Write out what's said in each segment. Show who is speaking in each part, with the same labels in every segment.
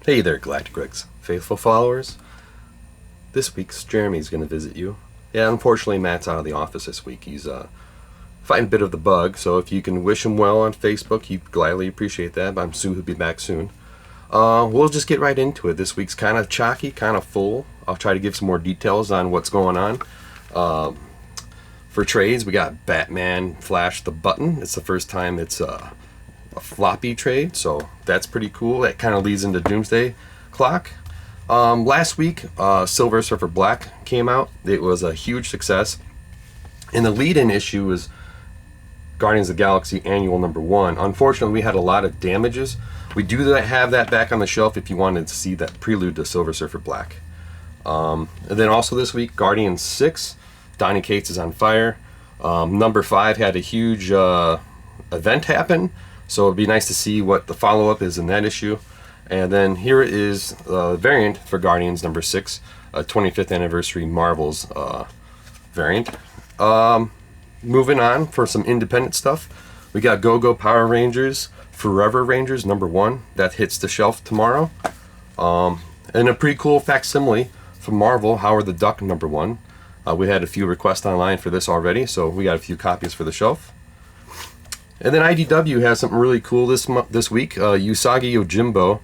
Speaker 1: Hey there, Galactic faithful followers. This week's Jeremy's going to visit you. Yeah, unfortunately, Matt's out of the office this week. He's fighting a bit of the bug, so if you can wish him well on Facebook, he'd gladly appreciate that, but I'm sure he'll be back soon. We'll just get right into it. This week's kind of chalky, kind of full. I'll try to give some more details on what's going on. For trades, we got Batman Flash the Button. It's the first time it's a floppy trade, so that's pretty cool. That kind of leads into Doomsday Clock. Last week, Silver Surfer Black came out. It was a huge success, and the lead-in issue was Guardians of the Galaxy Annual #1. Unfortunately, we had a lot of damages. We do have that back on the shelf if you wanted to see that prelude to Silver Surfer Black. And then also this week, Guardians 6, Donny Cates is on fire. #5 had a huge event happen, so it'd be nice to see what the follow-up is in that issue. And then here is the variant for Guardians #6, 25th Anniversary Marvel's variant. Moving on for some independent stuff, we got Go-Go Power Rangers Forever Rangers #1. That hits the shelf tomorrow. And a pretty cool facsimile from Marvel, Howard the Duck #1. We had a few requests online for this already, so we got a few copies for the shelf. And then IDW has something really cool this week. Usagi Yojimbo,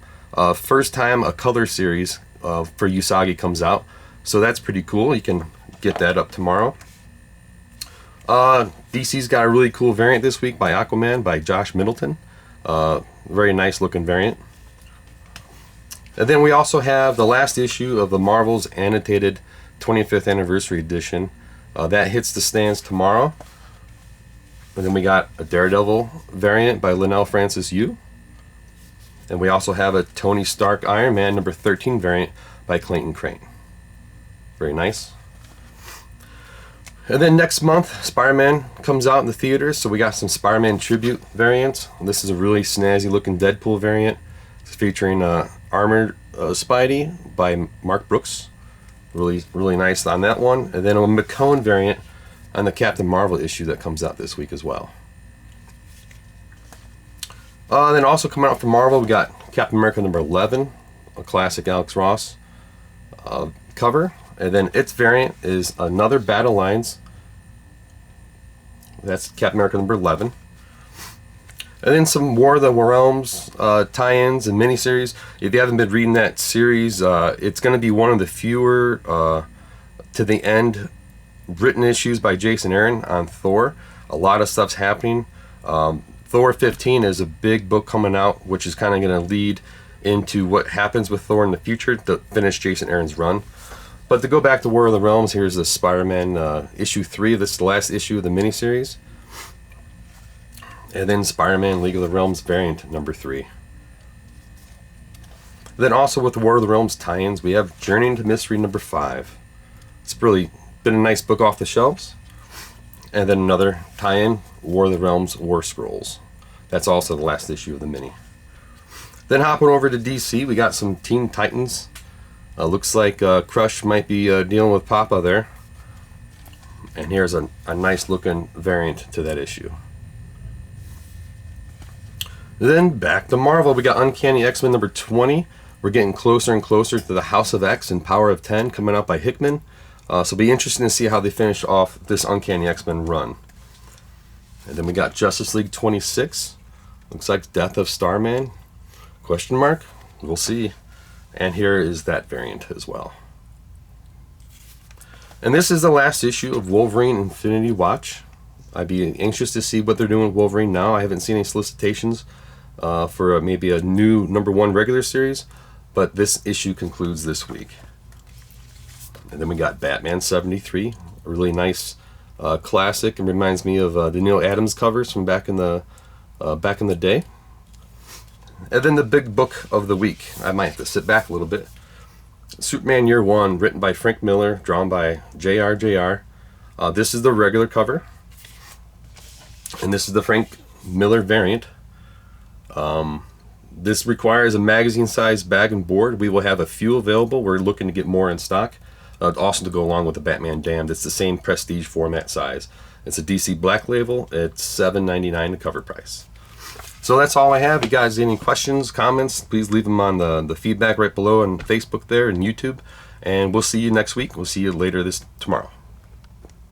Speaker 1: first time a color series for Usagi comes out, so that's pretty cool. You can get that up tomorrow. DC's got a really cool variant this week by Aquaman by Josh Middleton. Very nice looking variant. And then we also have the last issue of the Marvel's annotated 25th Anniversary Edition. That hits the stands tomorrow. And then we got a Daredevil variant by Linnell Francis Yu. And we also have a Tony Stark Iron Man #13 variant by Clayton Crane. Very nice. And then next month, Spider-Man comes out in the theaters, so we got some Spider-Man tribute variants. This is a really snazzy looking Deadpool variant. It's featuring Armored Spidey by Mark Brooks. Really nice on that one. And then a McCone variant on the Captain Marvel issue that comes out this week as well. Then also coming out from Marvel, we got Captain America #11, a classic Alex Ross cover. And then its variant is another Battle Lines. That's Captain America #11. And then some War of the Realms tie-ins and miniseries. If you haven't been reading that series, it's going to be one of the fewer to the end written issues by Jason Aaron on Thor. A lot of stuff's happening. Thor 15 is a big book coming out, which is kind of going to lead into what happens with Thor in the future to finish Jason Aaron's run. But to go back to War of the Realms, here's the Spider-Man issue 3. This is the last issue of the miniseries. And then Spider-Man League of the Realms variant #3. Then also with the War of the Realms tie-ins, we have Journey into Mystery #5. It's really been a nice book off the shelves. And then another tie-in, War of the Realms War Scrolls. That's also the last issue of the mini. Then hopping over to DC, we got some Teen Titans. Looks like Crush might be dealing with Papa there. And here's a nice looking variant to that issue. Then back to Marvel, we got Uncanny X-Men #20. We're getting closer and closer to the House of X and Power of 10 coming out by Hickman. So it'll be interesting to see how they finish off this Uncanny X-Men run. And then we got Justice League 26. Looks like Death of Starman? Question mark? We'll see. And here is that variant as well. And this is the last issue of Wolverine Infinity Watch. I'd be anxious to see what they're doing with Wolverine now. I haven't seen any solicitations for maybe a new #1 regular series, but this issue concludes this week. And then we got Batman 73, a really nice classic, and reminds me of the Neil Adams covers from back in the day. And then the big book of the week. I might have to sit back a little bit. Superman Year One, written by Frank Miller, drawn by J.R.J.R. This is the regular cover, and this is the Frank Miller variant. This requires a magazine-sized bag and board. We will have a few available. We're looking to get more in stock. Also to go along with the Batman Damned. It's the same prestige format size. It's a DC Black Label. It's $7.99 the cover price. So that's all I have. You guys, any questions, comments, please leave them on the feedback right below on Facebook there and YouTube. And we'll see you next week. We'll see you later tomorrow.